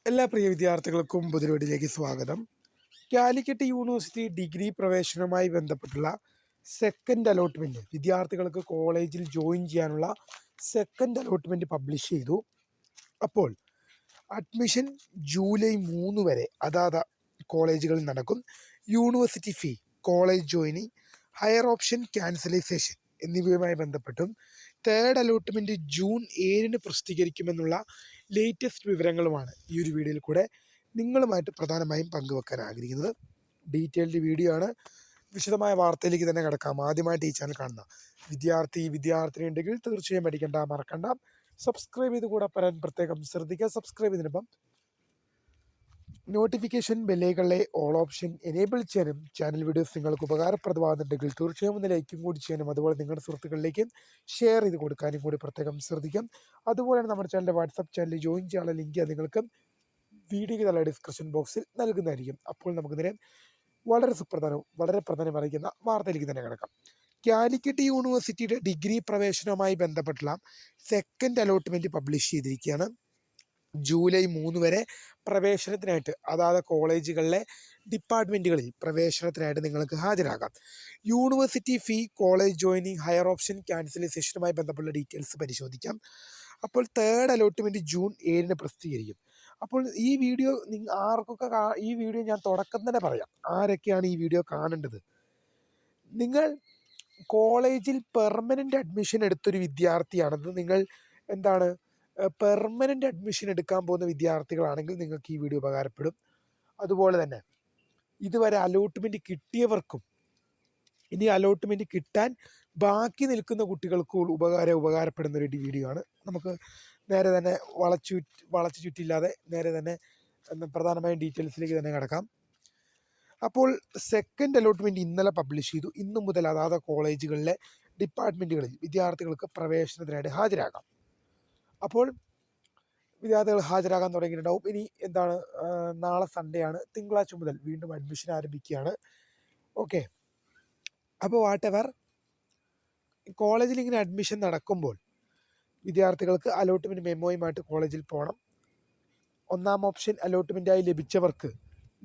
എല്ലാ പ്രിയ വിദ്യാർത്ഥികൾക്കും പുതിയൊടിലേക്ക് സ്വാഗതം. കാലിക്കറ്റ് യൂണിവേഴ്സിറ്റി ഡിഗ്രി പ്രവേശനവുമായി ബന്ധപ്പെട്ടുള്ള സെക്കൻഡ് അലോട്ട്മെന്റ് വിദ്യാർത്ഥികൾക്ക് കോളേജിൽ ജോയിൻ ചെയ്യാനുള്ള സെക്കൻഡ് അലോട്ട്മെന്റ് പബ്ലിഷ് ചെയ്തു. അപ്പോൾ അഡ്മിഷൻ ജൂലൈ 3 വരെ അതാത് കോളേജുകളിൽ നടക്കും. University fee, college joining, higher option cancellation എന്നിവയുമായി ബന്ധപ്പെട്ടും തേർഡ് അലോട്ട്മെന്റ് ജൂൺ 7 പ്രസിദ്ധീകരിക്കുമെന്നുള്ള ലേറ്റസ്റ്റ് വിവരങ്ങളുമാണ് ഈ ഒരു വീഡിയോയിൽ കൂടെ നിങ്ങളുമായിട്ട് പ്രധാനമായും പങ്കുവെക്കാൻ ആഗ്രഹിക്കുന്നത്. ഡീറ്റെയിൽഡ് വീഡിയോ ആണ്. വിശദമായ വാർത്തയിലേക്ക് തന്നെ കിടക്കാം. ആദ്യമായിട്ട് ഈ ചാനൽ കാണുന്ന വിദ്യാർത്ഥിനി ഉണ്ടെങ്കിൽ തീർച്ചയായും മറക്കണ്ട സബ്സ്ക്രൈബ് ചെയ്ത് കൂടെ പറയാൻ പ്രത്യേകം ശ്രദ്ധിക്കുക. സബ്സ്ക്രൈബ് ചെയ്തതിനൊപ്പം നോട്ടിഫിക്കേഷൻ ബെല്ലുകളിലെ ഓൾ ഓപ്ഷൻ എനേബിൾ ചെയ്യാനും ചാനൽ വീഡിയോസ് നിങ്ങൾക്ക് ഉപകാരപ്രദമാകുന്നുണ്ടെങ്കിൽ തീർച്ചയായും ഒന്ന് ലൈക്കും കൂടി ചെയ്യാനും അതുപോലെ നിങ്ങളുടെ സുഹൃത്തുക്കളിലേക്ക് ഷെയർ ചെയ്ത് കൊടുക്കാനും കൂടി പ്രത്യേകം ശ്രദ്ധിക്കാം. അതുപോലെ നമ്മുടെ ചാനലിൻ്റെ വാട്സപ്പ് ചാനലിൽ ജോയിൻ ചെയ്യാനുള്ള ലിങ്ക് നിങ്ങൾക്ക് വീഡിയോയ്ക്ക് നല്ല ഡിസ്ക്രിപ്ഷൻ ബോക്സിൽ നൽകുന്നതായിരിക്കും. അപ്പോൾ നമുക്ക് നേരെ വളരെ പ്രധാനം അറിയിക്കുന്ന വാർത്തയിലേക്ക് തന്നെ കിടക്കാം. കാലിക്കറ്റ് യൂണിവേഴ്സിറ്റിയുടെ ഡിഗ്രി പ്രവേശനവുമായി ബന്ധപ്പെട്ടുള്ള സെക്കൻഡ് അലോട്ട്മെന്റ് പബ്ലിഷ് ചെയ്തിരിക്കുകയാണ്. ജൂലൈ 3 വരെ പ്രവേശനത്തിനായിട്ട് അതാത് കോളേജുകളിലെ ഡിപ്പാർട്ട്മെൻറ്റുകളിൽ പ്രവേശനത്തിനായിട്ട് നിങ്ങൾക്ക് ഹാജരാകാം. University fee, college joining, higher option ക്യാൻസലൈസേഷനുമായി ബന്ധപ്പെട്ട ഡീറ്റെയിൽസ് പരിശോധിക്കാം. അപ്പോൾ തേർഡ് അലോട്ട്മെൻറ്റ് ജൂൺ 7 പ്രസിദ്ധീകരിക്കും. അപ്പോൾ ഈ വീഡിയോ ആർക്കൊക്കെ ഈ വീഡിയോ ഞാൻ തുടക്കം തന്നെ പറയാം ആരൊക്കെയാണ് ഈ വീഡിയോ കാണേണ്ടത്. നിങ്ങൾ കോളേജിൽ പെർമനൻ്റ് അഡ്മിഷൻ എടുത്തൊരു വിദ്യാർത്ഥിയാണെന്ന് നിങ്ങൾ പെർമനൻ്റ് അഡ്മിഷൻ എടുക്കാൻ പോകുന്ന വിദ്യാർത്ഥികളാണെങ്കിൽ നിങ്ങൾക്ക് ഈ വീഡിയോ ഉപകാരപ്പെടും. അതുപോലെ തന്നെ ഇതുവരെ അലോട്ട്മെൻറ്റ് കിട്ടിയവർക്കും ഇനി അലോട്ട്മെൻറ്റ് കിട്ടാൻ ബാക്കി നിൽക്കുന്ന കുട്ടികൾക്കും ഉപകാരപ്പെടുന്ന ഒരു വീഡിയോ ആണ്. നമുക്ക് നേരെ തന്നെ വളച്ചു ചുറ്റില്ലാതെ നേരെ തന്നെ പ്രധാനമായും ഡീറ്റെയിൽസിലേക്ക് തന്നെ കിടക്കാം. അപ്പോൾ സെക്കൻഡ് അലോട്ട്മെൻറ്റ് ഇന്നലെ പബ്ലിഷ് ചെയ്തു. ഇന്നു മുതൽ അതാത് കോളേജുകളിലെ ഡിപ്പാർട്ട്മെൻറ്റുകളിൽ വിദ്യാർത്ഥികൾക്ക് പ്രവേശനത്തിനായിട്ട് ഹാജരാകാം. അപ്പോൾ വിദ്യാർത്ഥികൾ ഹാജരാകാൻ തുടങ്ങിയിട്ടുണ്ടാവും. ഇനി നാളെ സൺഡേ ആണ്. തിങ്കളാഴ്ച മുതൽ വീണ്ടും അഡ്മിഷൻ ആരംഭിക്കുകയാണ്. ഓക്കെ, അപ്പോൾ വാട്ടെവർ കോളേജിൽ ഇങ്ങനെ അഡ്മിഷൻ നടക്കുമ്പോൾ വിദ്യാർത്ഥികൾക്ക് അലോട്ട്മെൻറ്റ് മെമ്മോയുമായിട്ട് കോളേജിൽ പോകണം. ഒന്നാം ഓപ്ഷൻ അലോട്ട്മെൻറ്റായി ലഭിച്ചവർക്ക്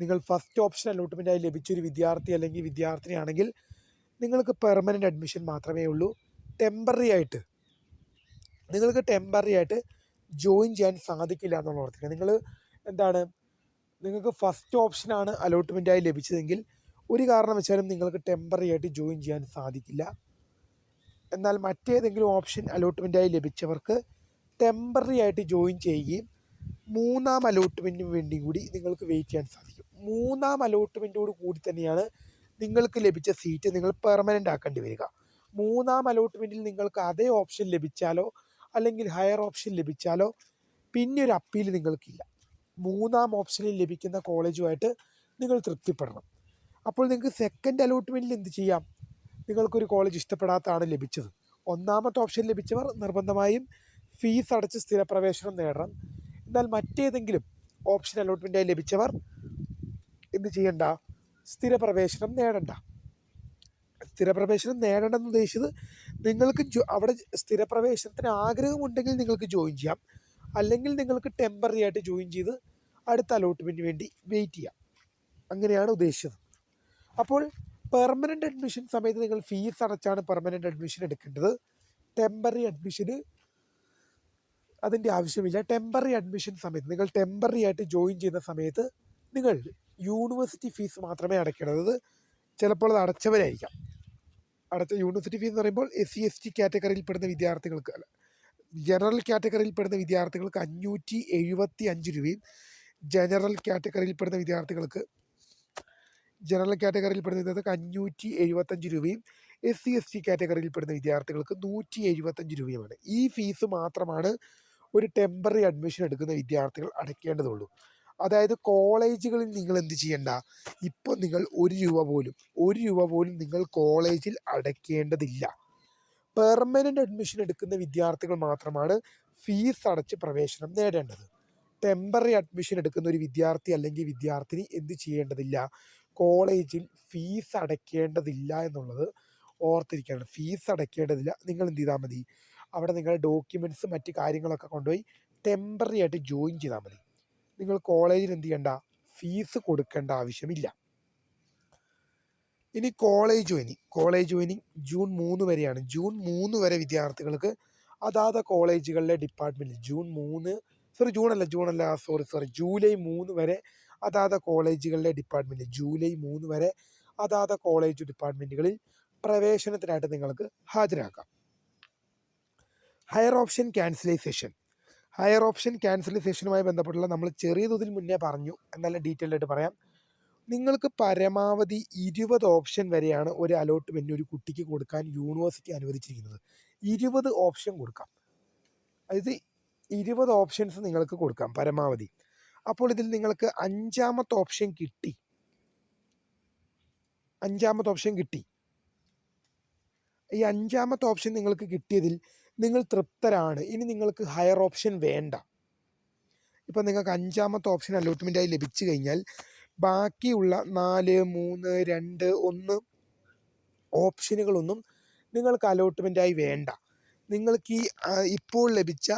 നിങ്ങൾ ഫസ്റ്റ് ഓപ്ഷൻ അലോട്ട്മെൻറ്റായി ലഭിച്ചൊരു വിദ്യാർത്ഥി അല്ലെങ്കിൽ വിദ്യാർത്ഥിനിയാണെങ്കിൽ നിങ്ങൾക്ക് പെർമനൻ്റ് അഡ്മിഷൻ മാത്രമേ ഉള്ളൂ. നിങ്ങൾക്ക് ടെമ്പററി ആയിട്ട് ജോയിൻ ചെയ്യാൻ സാധിക്കില്ല എന്നുള്ള ഓർത്തില്ല. നിങ്ങൾക്ക് ഫസ്റ്റ് ഓപ്ഷനാണ് അലോട്ട്മെൻറ്റായി ലഭിച്ചതെങ്കിൽ ഒരു കാരണവശാലും നിങ്ങൾക്ക് ടെമ്പററി ആയിട്ട് ജോയിൻ ചെയ്യാൻ സാധിക്കില്ല. എന്നാൽ മറ്റേതെങ്കിലും ഓപ്ഷൻ അലോട്ട്മെൻറ്റായി ലഭിച്ചവർക്ക് ടെമ്പററി ആയിട്ട് ജോയിൻ ചെയ്യുകയും മൂന്നാം അലോട്ട്മെൻറ്റിന് വേണ്ടി കൂടി നിങ്ങൾക്ക് വെയിറ്റ് ചെയ്യാൻ സാധിക്കും. മൂന്നാം അലോട്ട്മെൻറ്റോട് കൂടി തന്നെയാണ് നിങ്ങൾക്ക് ലഭിച്ച സീറ്റ് നിങ്ങൾ പെർമനൻ്റ് ആക്കേണ്ടി വരിക. മൂന്നാം അലോട്ട്മെൻറ്റിൽ നിങ്ങൾക്ക് അതേ ഓപ്ഷൻ ലഭിച്ചാലോ അല്ലെങ്കിൽ ഹയർ ഓപ്ഷൻ ലഭിച്ചാലോ പിന്നെ ഒരു അപ്പീൽ നിങ്ങൾക്കില്ല. മൂന്നാം ഓപ്ഷനിൽ ലഭിക്കുന്ന കോളേജുമായിട്ട് നിങ്ങൾ തൃപ്തിപ്പെടണം. അപ്പോൾ നിങ്ങൾക്ക് സെക്കൻഡ് അലോട്ട്മെൻറ്റിൽ എന്ത് ചെയ്യാം? നിങ്ങൾക്കൊരു കോളേജ് ഇഷ്ടപ്പെടാത്തതാണ് ലഭിച്ചത്. ഒന്നാമത്തെ ഓപ്ഷൻ ലഭിച്ചവർ നിർബന്ധമായും ഫീസ് അടച്ച് സ്ഥിരപ്രവേശനം നേടണം. എന്നാൽ മറ്റേതെങ്കിലും ഓപ്ഷൻ അലോട്ട്മെൻറ്റായി ലഭിച്ചവർ എന്ത് ചെയ്യണ്ട? സ്ഥിരപ്രവേശനം നേടണ്ട. സ്ഥിരപ്രവേശനം നേടണമെന്ന് ഉദ്ദേശിച്ചത് നിങ്ങൾക്ക് അവിടെ സ്ഥിരപ്രവേശനത്തിന് ആഗ്രഹമുണ്ടെങ്കിൽ നിങ്ങൾക്ക് ജോയിൻ ചെയ്യാം, അല്ലെങ്കിൽ നിങ്ങൾക്ക് ടെമ്പററി ആയിട്ട് ജോയിൻ ചെയ്ത് അടുത്ത അലോട്ട്മെൻറ്റിന് വേണ്ടി വെയിറ്റ് ചെയ്യാം. അങ്ങനെയാണ് ഉദ്ദേശിച്ചത്. അപ്പോൾ പെർമനൻ്റ് അഡ്മിഷൻ സമയത്ത് നിങ്ങൾ ഫീസ് അടച്ചാണ് പെർമനൻ്റ് അഡ്മിഷൻ എടുക്കേണ്ടത്. ടെമ്പററി അഡ്മിഷന് അതിൻ്റെ ആവശ്യമില്ല. ടെമ്പററി അഡ്മിഷൻ സമയത്ത് നിങ്ങൾ ടെമ്പററി ആയിട്ട് ജോയിൻ ചെയ്യുന്ന സമയത്ത് നിങ്ങൾ യൂണിവേഴ്സിറ്റി ഫീസ് മാത്രമേ അടയ്ക്കേണ്ടത്. ചിലപ്പോൾ അത് അടച്ചവരായിരിക്കാം. യൂണിവേഴ്സിറ്റി ഫീസ് എന്ന് പറയുമ്പോൾ SC/ST കാറ്റഗറിയിൽപ്പെടുന്ന വിദ്യാർത്ഥികൾക്ക് ജനറൽ കാറ്റഗറിയിൽപ്പെടുന്ന വിദ്യാർത്ഥികൾക്ക് 575 രൂപയും ജനറൽ കാറ്റഗറിയിൽപ്പെടുന്ന വിദ്യാർത്ഥികൾക്ക് 575 രൂപയും SC/ST കാറ്റഗറിയിൽപ്പെടുന്ന വിദ്യാർത്ഥികൾക്ക് 175 രൂപയുമാണ്. ഈ ഫീസ് മാത്രമാണ് ഒരു ടെമ്പററി അഡ്മിഷൻ എടുക്കുന്ന വിദ്യാർത്ഥികൾ അടയ്ക്കേണ്ടതുള്ളൂ. അതായത് കോളേജുകളിൽ നിങ്ങൾ എന്ത് ചെയ്യണ്ട? ഇപ്പോൾ നിങ്ങൾ ഒരു രൂപ പോലും നിങ്ങൾ കോളേജിൽ അടയ്ക്കേണ്ടതില്ല. പെർമനൻ്റ് അഡ്മിഷൻ എടുക്കുന്ന വിദ്യാർത്ഥികൾ മാത്രമാണ് ഫീസ് അടച്ച് പ്രവേശനം നേടേണ്ടത്. ടെമ്പററി അഡ്മിഷൻ എടുക്കുന്ന ഒരു വിദ്യാർത്ഥി അല്ലെങ്കിൽ വിദ്യാർത്ഥിനി എന്ത് ചെയ്യേണ്ടതില്ല? കോളേജിൽ ഫീസ് അടയ്ക്കേണ്ടതില്ല എന്നുള്ളത് ഓർത്തിരിക്കുകയാണ്. ഫീസ് അടയ്ക്കേണ്ടതില്ല. നിങ്ങൾ എന്ത് ചെയ്താൽ മതി? അവിടെ നിങ്ങളുടെ ഡോക്യുമെൻറ്റ്സ് മറ്റ് കാര്യങ്ങളൊക്കെ കൊണ്ടുപോയി ടെമ്പററി ആയിട്ട് ജോയിൻ ചെയ്താൽ മതി. നിങ്ങൾ കോളേജിൽ എന്ത് ചെയ്യണ്ട, ഫീസ് കൊടുക്കേണ്ട ആവശ്യമില്ല. ഇനി കോളേജ് ജോയിനിങ് ജൂൺ 3 വരെയാണ്. ജൂൺ 3 വരെ വിദ്യാർത്ഥികൾക്ക് അതാത് കോളേജുകളിലെ ഡിപ്പാർട്ട്മെൻറ്റിൽ ജൂലൈ 3 വരെ അതാത് കോളേജുകളിലെ ഡിപ്പാർട്ട്മെൻറ്റിൽ അതാത് കോളേജ് ഡിപ്പാർട്ട്മെൻറ്റുകളിൽ പ്രവേശനത്തിനായിട്ട് നിങ്ങൾക്ക് ഹാജരാക്കാം. ഹയർ ഓപ്ഷൻ ക്യാൻസലൈസേഷനുമായി ബന്ധപ്പെട്ടുള്ള നമ്മൾ ചെറിയ തോതിൽ മുന്നേ പറഞ്ഞു, എന്നാലും ഡീറ്റെയിൽഡ് ആയിട്ട് പറയാം. നിങ്ങൾക്ക് പരമാവധി 20 ഓപ്ഷൻ വരെയാണ് ഒരു അലോട്ട്മെൻറ്റ് ഒരു കുട്ടിക്ക് കൊടുക്കാൻ യൂണിവേഴ്സിറ്റി അനുവദിച്ചിരിക്കുന്നത്. 20 ഓപ്ഷൻ കൊടുക്കാം. അതായത് 20 ഓപ്ഷൻസ് നിങ്ങൾക്ക് കൊടുക്കാം പരമാവധി. അപ്പോൾ ഇതിൽ നിങ്ങൾക്ക് അഞ്ചാമത്തെ ഓപ്ഷൻ കിട്ടി. ഈ അഞ്ചാമത്തെ ഓപ്ഷൻ നിങ്ങൾക്ക് കിട്ടിയതിൽ നിങ്ങൾ തൃപ്തരാണ്. ഇനി നിങ്ങൾക്ക് ഹയർ ഓപ്ഷൻ വേണ്ട. ഇപ്പം നിങ്ങൾക്ക് അഞ്ചാമത്തെ ഓപ്ഷൻ അലോട്ട്മെൻറ്റായി ലഭിച്ചു കഴിഞ്ഞാൽ ബാക്കിയുള്ള 4, 3, 2, 1 ഓപ്ഷനുകളൊന്നും നിങ്ങൾക്ക് അലോട്ട്മെൻറ്റായി വേണ്ട. നിങ്ങൾക്ക് ഈ ഇപ്പോൾ ലഭിച്ച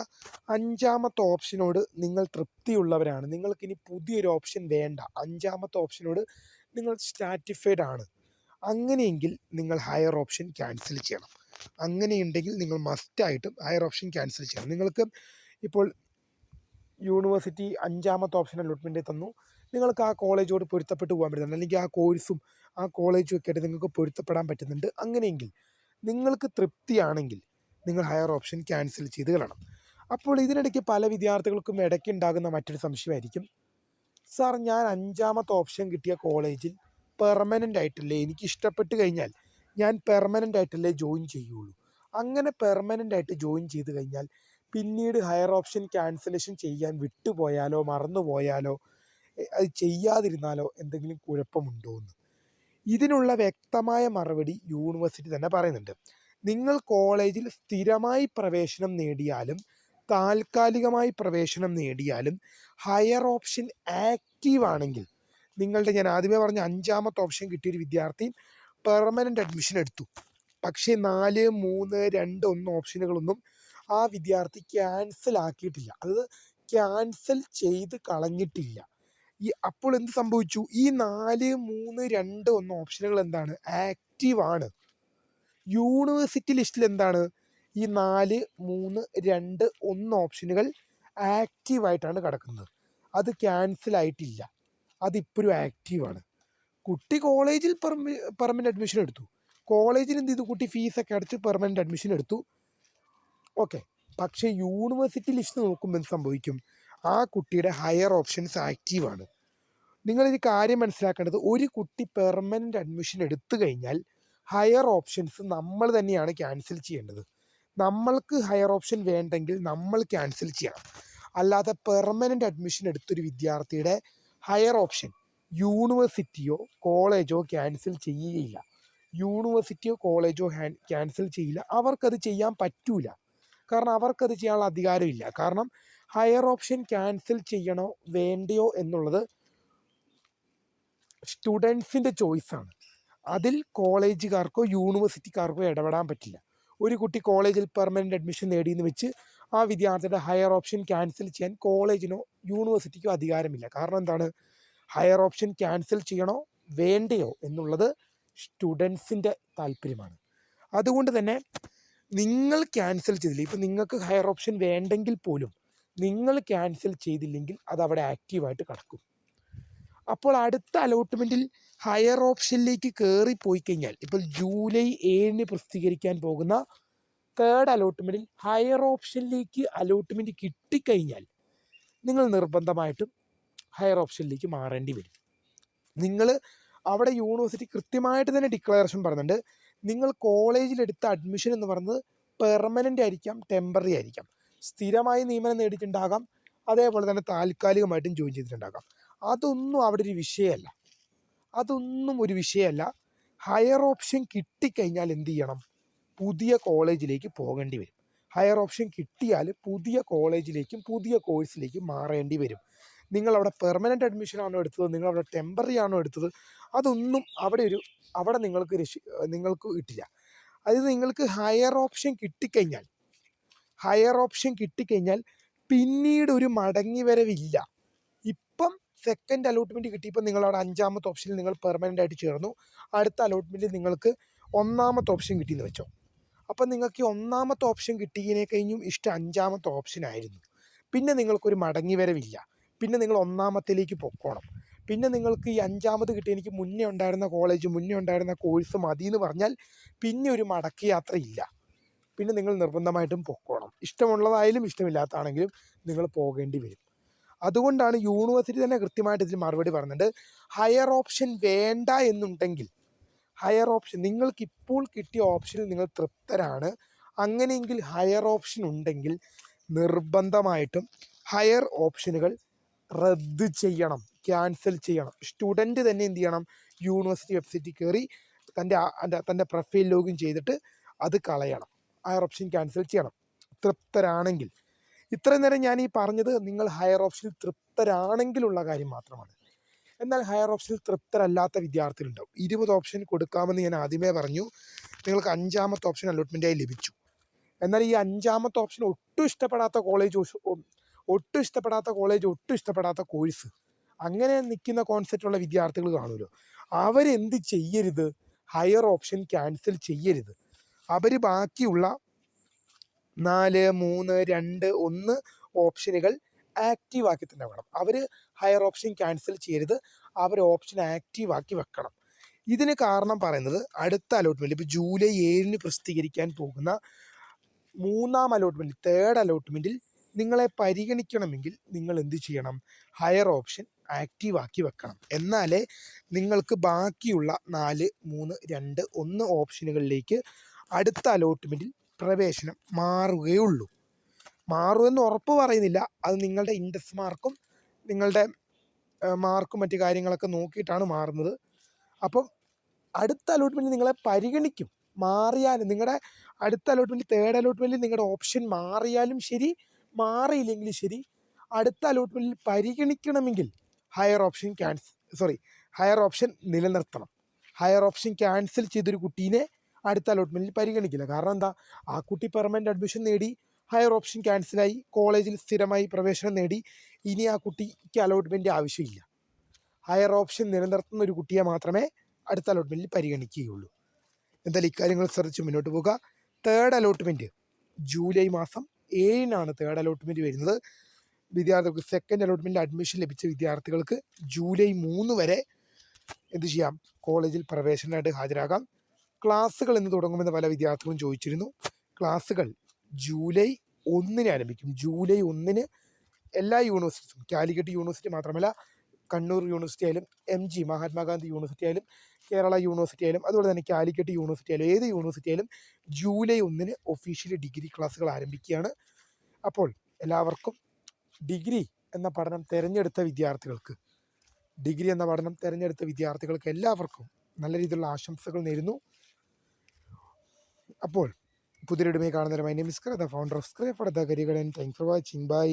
അഞ്ചാമത്തെ ഓപ്ഷനോട് നിങ്ങൾ തൃപ്തിയുള്ളവരാണ്. നിങ്ങൾക്കിനി പുതിയൊരു ഓപ്ഷൻ വേണ്ട. അഞ്ചാമത്തെ ഓപ്ഷനോട് നിങ്ങൾ സാറ്റിസ്ഫൈഡ് ആണ്. അങ്ങനെയെങ്കിൽ നിങ്ങൾ ഹയർ ഓപ്ഷൻ ക്യാൻസൽ ചെയ്യണം. അങ്ങനെയുണ്ടെങ്കിൽ നിങ്ങൾ മസ്റ്റായിട്ടും ഹയർ ഓപ്ഷൻ ക്യാൻസൽ ചെയ്യണം. നിങ്ങൾക്ക് ഇപ്പോൾ യൂണിവേഴ്സിറ്റി അഞ്ചാമത്തെ ഓപ്ഷൻ അലോട്ട്മെൻറ്റ് തന്നു, നിങ്ങൾക്ക് ആ കോളേജോട് പൊരുത്തപ്പെട്ട് പോകാൻ പറ്റുന്നുണ്ട്, അല്ലെങ്കിൽ ആ കോഴ്സും ആ കോളേജും ഒക്കെ ആയിട്ട് നിങ്ങൾക്ക് പൊരുത്തപ്പെടാൻ പറ്റുന്നുണ്ട്. അങ്ങനെയെങ്കിൽ നിങ്ങൾക്ക് തൃപ്തിയാണെങ്കിൽ നിങ്ങൾ ഹയർ ഓപ്ഷൻ ക്യാൻസൽ ചെയ്ത് കളയണം. അപ്പോൾ ഇതിനിടയ്ക്ക് പല വിദ്യാർത്ഥികൾക്കും ഇടയ്ക്കുണ്ടാകുന്ന മറ്റൊരു സംശയമായിരിക്കും, സാർ ഞാൻ അഞ്ചാമത്തെ ഓപ്ഷൻ കിട്ടിയ കോളേജിൽ പെർമനൻ്റ് ആയിട്ടല്ലേ, എനിക്ക് ഇഷ്ടപ്പെട്ട് കഴിഞ്ഞാൽ ഞാൻ പെർമനൻ്റ് ആയിട്ടല്ലേ ജോയിൻ ചെയ്യുള്ളൂ. അങ്ങനെ പെർമനൻ്റ് ആയിട്ട് ജോയിൻ ചെയ്ത് കഴിഞ്ഞാൽ പിന്നീട് ഹയർ ഓപ്ഷൻ ക്യാൻസലേഷൻ ചെയ്യാൻ വിട്ടുപോയാലോ മറന്നുപോയാലോ അത് ചെയ്യാതിരുന്നാലോ എന്തെങ്കിലും കുഴപ്പമുണ്ടോ എന്ന്. ഇതിനുള്ള വ്യക്തമായ മറുപടി യൂണിവേഴ്സിറ്റി തന്നെ പറയുന്നുണ്ട്. നിങ്ങൾ കോളേജിൽ സ്ഥിരമായി പ്രവേശനം നേടിയാലും താൽക്കാലികമായി പ്രവേശനം നേടിയാലും ഹയർ ഓപ്ഷൻ ആക്റ്റീവ് ആണെങ്കിൽ, ഞാൻ ആദ്യമേ പറഞ്ഞ അഞ്ചാമത്തെ ഓപ്ഷൻ കിട്ടിയൊരു വിദ്യാർത്ഥി പെർമനൻ്റ് അഡ്മിഷൻ എടുത്തു, പക്ഷേ 4, 3, 2, 1 ഓപ്ഷനുകളൊന്നും ആ വിദ്യാർത്ഥി ക്യാൻസൽ ആക്കിയിട്ടില്ല, അത് ക്യാൻസൽ ചെയ്ത് കളഞ്ഞിട്ടില്ല. അപ്പോൾ എന്ത് സംഭവിച്ചു? ഈ 4, 3, 2, 1 ഓപ്ഷനുകൾ എന്താണ്? ആക്റ്റീവ് ആണ്. യൂണിവേഴ്സിറ്റി ലിസ്റ്റിൽ എന്താണ്? ഈ 4, 3, 2, 1 ഓപ്ഷനുകൾ ആക്റ്റീവായിട്ടാണ് കിടക്കുന്നത്. അത് ക്യാൻസൽ ആയിട്ടില്ല, അതിപ്പോഴും ആക്റ്റീവാണ്. കുട്ടി കോളേജിൽ പെർമനൻ്റ് അഡ്മിഷൻ എടുത്തു, കോളേജിൽ എന്ത് ചെയ്തു? കുട്ടി ഫീസൊക്കെ അടച്ച് പെർമനൻ്റ് അഡ്മിഷൻ എടുത്തു, ഓക്കെ. പക്ഷേ യൂണിവേഴ്സിറ്റി ലിസ്റ്റ് നോക്കുമ്പോൾ എന്ത് സംഭവിക്കും? ആ കുട്ടിയുടെ ഹയർ ഓപ്ഷൻസ് ആക്റ്റീവാണ്. നിങ്ങളൊരു കാര്യം മനസ്സിലാക്കേണ്ടത്, ഒരു കുട്ടി പെർമനൻ്റ് അഡ്മിഷൻ എടുത്തു കഴിഞ്ഞാൽ ഹയർ ഓപ്ഷൻസ് നമ്മൾ തന്നെയാണ് ക്യാൻസൽ ചെയ്യേണ്ടത്. നമ്മൾക്ക് ഹയർ ഓപ്ഷൻ വേണ്ടെങ്കിൽ നമ്മൾ ക്യാൻസൽ ചെയ്യണം. അല്ലാതെ പെർമനൻ്റ് അഡ്മിഷൻ എടുത്തൊരു വിദ്യാർത്ഥിയുടെ ഹയർ ഓപ്ഷൻ യൂണിവേഴ്സിറ്റിയോ കോളേജോ ക്യാൻസൽ ചെയ്യുകയില്ല. ക്യാൻസൽ ചെയ്യില്ല. അവർക്കത് ചെയ്യാൻ പറ്റൂല. കാരണം അവർക്കത് ചെയ്യാനുള്ള അധികാരമില്ല. കാരണം ഹയർ ഓപ്ഷൻ ക്യാൻസൽ ചെയ്യണോ വേണ്ടയോ എന്നുള്ളത് സ്റ്റുഡൻസിൻ്റെ ചോയ്സാണ്. അതിൽ കോളേജുകാർക്കോ യൂണിവേഴ്സിറ്റിക്കാർക്കോ ഇടപെടാൻ പറ്റില്ല. ഒരു കുട്ടി കോളേജിൽ പെർമനൻ്റ് അഡ്മിഷൻ നേടിയെന്ന് വെച്ച് ആ വിദ്യാർത്ഥിയുടെ ഹയർ ഓപ്ഷൻ ക്യാൻസൽ ചെയ്യാൻ കോളേജിനോ യൂണിവേഴ്സിറ്റിക്കോ അധികാരമില്ല. കാരണം എന്താണ്? ഹയർ ഓപ്ഷൻ ക്യാൻസൽ ചെയ്യണോ വേണ്ടയോ എന്നുള്ളത് സ്റ്റുഡൻസിൻ്റെ താല്പര്യമാണ്. അതുകൊണ്ട് തന്നെ നിങ്ങൾ ക്യാൻസൽ ചെയ്തില്ല, ഇപ്പം നിങ്ങൾക്ക് ഹയർ ഓപ്ഷൻ വേണ്ടെങ്കിൽ പോലും നിങ്ങൾ ക്യാൻസൽ ചെയ്തില്ലെങ്കിൽ അത് അവിടെ ആക്റ്റീവായിട്ട് കിടക്കും. അപ്പോൾ അടുത്ത അലോട്ട്മെൻറ്റിൽ ഹയർ ഓപ്ഷനിലേക്ക് കയറിപ്പോയി കഴിഞ്ഞാൽ, ഇപ്പോൾ ജൂലൈ 7 പ്രസിദ്ധീകരിക്കാൻ പോകുന്ന തേർഡ് അലോട്ട്മെൻറ്റിൽ ഹയർ ഓപ്ഷനിലേക്ക് അലോട്ട്മെൻറ്റ് കിട്ടിക്കഴിഞ്ഞാൽ നിങ്ങൾ നിർബന്ധമായിട്ടും ഹയർ ഓപ്ഷനിലേക്ക് മാറേണ്ടി വരും. നിങ്ങൾ അവിടെ യൂണിവേഴ്സിറ്റി കൃത്യമായിട്ട് തന്നെ ഡിക്ലറേഷൻ പറയുന്നുണ്ട്, നിങ്ങൾ കോളേജിലെടുത്ത അഡ്മിഷൻ എന്ന് പറയുന്നത് പെർമനൻ്റ് ആയിരിക്കാം, ടെമ്പററി ആയിരിക്കാം. സ്ഥിരമായി നിയമനം നേടിയിട്ടുണ്ടാകാം, അതേപോലെ തന്നെ താൽക്കാലികമായിട്ടും ജോയിൻ ചെയ്തിട്ടുണ്ടാകാം. അതൊന്നും അവിടെ ഒരു വിഷയമല്ല. ഹയർ ഓപ്ഷൻ കിട്ടിക്കഴിഞ്ഞാൽ എന്ത് ചെയ്യണം? പുതിയ കോളേജിലേക്ക് പോകേണ്ടി വരും. ഹയർ ഓപ്ഷൻ കിട്ടിയാൽ പുതിയ കോളേജിലേക്കും പുതിയ കോഴ്സിലേക്കും മാറേണ്ടി വരും. നിങ്ങളവിടെ പെർമനൻ്റ് അഡ്മിഷൻ ആണോ എടുത്തത്, നിങ്ങളവിടെ ടെമ്പററി ആണോ എടുത്തത്, അതൊന്നും അവിടെ നിങ്ങൾക്ക് കിട്ടില്ല. അതായത് നിങ്ങൾക്ക് ഹയർ ഓപ്ഷൻ കിട്ടിക്കഴിഞ്ഞാൽ പിന്നീട് ഒരു മടങ്ങി വരവില്ല. ഇപ്പം സെക്കൻഡ് അലോട്ട്മെൻറ്റ് കിട്ടിയപ്പോൾ നിങ്ങളവിടെ 5ാമത്തെ ഓപ്ഷനിൽ നിങ്ങൾ പെർമനൻ്റ് ആയിട്ട് ചേർന്നു. അടുത്ത അലോട്ട്മെൻറ്റിൽ നിങ്ങൾക്ക് 1ാമത്തെ ഓപ്ഷൻ കിട്ടിയെന്ന് വെച്ചോ. അപ്പം നിങ്ങൾക്ക് ഈ 1ാമത്തെ ഓപ്ഷൻ കിട്ടിയതിനെ കഴിഞ്ഞും ഇഷ്ടം 5ാമത്തെ ഓപ്ഷനായിരുന്നു. പിന്നെ നിങ്ങൾക്കൊരു മടങ്ങി വരവില്ല. പിന്നെ നിങ്ങൾ 1ാമത്തേലേക്ക് പൊക്കോണം. പിന്നെ നിങ്ങൾക്ക് ഈ 5ാമത് കിട്ടിയ എനിക്ക് മുന്നേ ഉണ്ടായിരുന്ന കോളേജ്, മുന്നേ ഉണ്ടായിരുന്ന കോഴ്സ് മതി എന്ന് പറഞ്ഞാൽ പിന്നെ ഒരു മടക്ക് യാത്രയില്ല. പിന്നെ നിങ്ങൾ നിർബന്ധമായിട്ടും പൊക്കോണം. ഇഷ്ടമുള്ളതായാലും ഇഷ്ടമില്ലാത്തതാണെങ്കിലും നിങ്ങൾ പോകേണ്ടി വരും. അതുകൊണ്ടാണ് യൂണിവേഴ്സിറ്റി തന്നെ കൃത്യമായിട്ട് ഇതിൽ മറുപടി പറയുന്നുണ്ട്. ഹയർ ഓപ്ഷൻ വേണ്ട എന്നുണ്ടെങ്കിൽ, ഹയർ ഓപ്ഷൻ നിങ്ങൾക്കിപ്പോൾ കിട്ടിയ ഓപ്ഷനിൽ നിങ്ങൾ തൃപ്തരാണ്, അങ്ങനെയെങ്കിൽ ഹയർ ഓപ്ഷൻ ഉണ്ടെങ്കിൽ നിർബന്ധമായിട്ടും ഹയർ ഓപ്ഷനുകൾ റദ്ദ് ചെയ്യണം, ക്യാൻസൽ ചെയ്യണം. സ്റ്റുഡൻറ്റ് തന്നെ എന്ത് ചെയ്യണം, യൂണിവേഴ്സിറ്റി വെബ്സൈറ്റിൽ കയറി തൻ്റെ പ്രൊഫൈൽ ലോഗിൻ ചെയ്തിട്ട് അത് കളയണം, ഹയർ ഓപ്ഷൻ ക്യാൻസൽ ചെയ്യണം തൃപ്തരാണെങ്കിൽ. ഇത്രയും നേരം ഞാൻ ഈ പറഞ്ഞത് നിങ്ങൾ ഹയർ ഓപ്ഷനിൽ തൃപ്തരാണെങ്കിലുള്ള കാര്യം മാത്രമാണ്. എന്നാൽ ഹയർ ഓപ്ഷനിൽ തൃപ്തരല്ലാത്ത വിദ്യാർത്ഥികളുണ്ടാവും. 20 ഓപ്ഷൻ കൊടുക്കാമെന്ന് ഞാൻ ആദ്യമേ പറഞ്ഞു. നിങ്ങൾക്ക് 5ാമത്തെ ഓപ്ഷൻ അലോട്ട്മെൻറ്റായി ലഭിച്ചു. എന്നാൽ ഈ 5ാമത്തെ ഓപ്ഷൻ ഒട്ടും ഇഷ്ടപ്പെടാത്ത കോളേജ്, ഒട്ടും ഇഷ്ടപ്പെടാത്ത കോഴ്സ്, അങ്ങനെ നിൽക്കുന്ന കോൺസെപ്റ്റുള്ള വിദ്യാർത്ഥികൾ കാണുമല്ലോ. അവരെന്ത് ചെയ്യരുത്, ഹയർ ഓപ്ഷൻ ക്യാൻസൽ ചെയ്യരുത്. അവർ ബാക്കിയുള്ള 4, 3, 2, 1 ഓപ്ഷനുകൾ ആക്റ്റീവാക്കി തന്നെ വേണം. അവർ ഹയർ ഓപ്ഷൻ ക്യാൻസൽ ചെയ്യരുത്, അവർ ഓപ്ഷൻ ആക്റ്റീവാക്കി വെക്കണം. ഇതിന് കാരണം പറയുന്നത് അടുത്ത അലോട്ട്മെൻറ്റ്, ഇപ്പോൾ ജൂലൈ 7 പ്രസിദ്ധീകരിക്കാൻ പോകുന്ന 3ാം അലോട്ട്മെൻറ്റ്, തേർഡ് അലോട്ട്മെൻറ്റിൽ നിങ്ങളെ പരിഗണിക്കണമെങ്കിൽ നിങ്ങൾ എന്ത് ചെയ്യണം, ഹയർ ഓപ്ഷൻ ആക്റ്റീവാക്കി വെക്കണം. എന്നാലേ നിങ്ങൾക്ക് ബാക്കിയുള്ള 4, 3, 2, 1 ഓപ്ഷനുകളിലേക്ക് അടുത്ത അലോട്ട്മെൻറ്റിൽ പ്രവേശനം മാറുകയുള്ളൂ. മാറുമെന്ന് ഉറപ്പ് പറയുന്നില്ല, അത് നിങ്ങളുടെ ഇൻഡെക്സ് മാർക്കും നിങ്ങളുടെ മാർക്കും മറ്റു കാര്യങ്ങളൊക്കെ നോക്കിയിട്ടാണ് മാറുന്നത്. അപ്പം അടുത്ത അലോട്ട്മെൻറ്റിൽ നിങ്ങളെ പരിഗണിക്കും. മാറിയാലും നിങ്ങളുടെ അടുത്ത അലോട്ട്മെൻറ്റിൽ, തേർഡ് അലോട്ട്മെൻറ്റിൽ നിങ്ങളുടെ ഓപ്ഷൻ മാറിയാലും ശരി, മാറിയില്ലെങ്കിലും ശരി, അടുത്ത അലോട്ട്മെൻറ്റിൽ പരിഗണിക്കണമെങ്കിൽ ഹയർ ഓപ്ഷൻ നിലനിർത്തണം. ഹയർ ഓപ്ഷൻ ക്യാൻസൽ ചെയ്തൊരു കുട്ടീനെ അടുത്ത അലോട്ട്മെൻറ്റിൽ പരിഗണിക്കില്ല. കാരണം എന്താ, ആ കുട്ടി പെർമനൻ്റ് അഡ്മിഷൻ നേടി, ഹയർ ഓപ്ഷൻ ക്യാൻസലായി, കോളേജിൽ സ്ഥിരമായി പ്രവേശനം നേടി, ഇനി ആ കുട്ടിക്ക് അലോട്ട്മെൻറ്റ് ആവശ്യമില്ല. ഹയർ ഓപ്ഷൻ നിലനിർത്തുന്ന ഒരു കുട്ടിയെ മാത്രമേ അടുത്ത അലോട്ട്മെൻറ്റിൽ പരിഗണിക്കുകയുള്ളൂ. എന്തായാലും ഇക്കാര്യങ്ങൾ ശ്രദ്ധിച്ച് മുന്നോട്ട് പോകുക. തേർഡ് അലോട്ട്മെൻറ്റ് ജൂലൈ മാസം 7 തേർഡ് അലോട്ട്മെൻറ്റ് വരുന്നത്. വിദ്യാർത്ഥികൾക്ക് സെക്കൻഡ് അലോട്ട്മെൻറ്റിൽ അഡ്മിഷൻ ലഭിച്ച വിദ്യാർത്ഥികൾക്ക് ജൂലൈ 3 വരെ എന്ത് ചെയ്യാം, കോളേജിൽ പ്രവേശനമായിട്ട് ഹാജരാകാം. ക്ലാസ്സുകൾ എന്ന് തുടങ്ങുമെന്ന് പല വിദ്യാർത്ഥികളും ചോദിച്ചിരുന്നു. ക്ലാസ്സുകൾ ജൂലൈ 1 ആരംഭിക്കും. ജൂലൈ 1 എല്ലാ യൂണിവേഴ്സിറ്റിയും, കാലിക്കറ്റ് യൂണിവേഴ്സിറ്റി മാത്രമല്ല, കണ്ണൂർ യൂണിവേഴ്സിറ്റി ആയാലും, MG മഹാത്മാഗാന്ധി യൂണിവേഴ്സിറ്റി ആയാലും, കേരള യൂണിവേഴ്സിറ്റി ആയാലും, അതുപോലെ തന്നെ കാലിക്കറ്റ് യൂണിവേഴ്സിറ്റി ആയാലും, ഏത് യൂണിവേഴ്സിറ്റി ആയാലും ജൂലൈ 1 ഒഫീഷ്യലി ഡിഗ്രി ക്ലാസ്സുകൾ ആരംഭിക്കുകയാണ്. അപ്പോൾ എല്ലാവർക്കും ഡിഗ്രി എന്ന പഠനം തിരഞ്ഞെടുത്ത വിദ്യാർത്ഥികൾക്ക് എല്ലാവർക്കും നല്ല രീതിയിലുള്ള ആശംസകൾ നേരുന്നു. അപ്പോൾ പുതിയൊരുമയെ കാണുന്നവരെ, my name is the founder of സ്ക്രേ for the career and thanks for watching. By.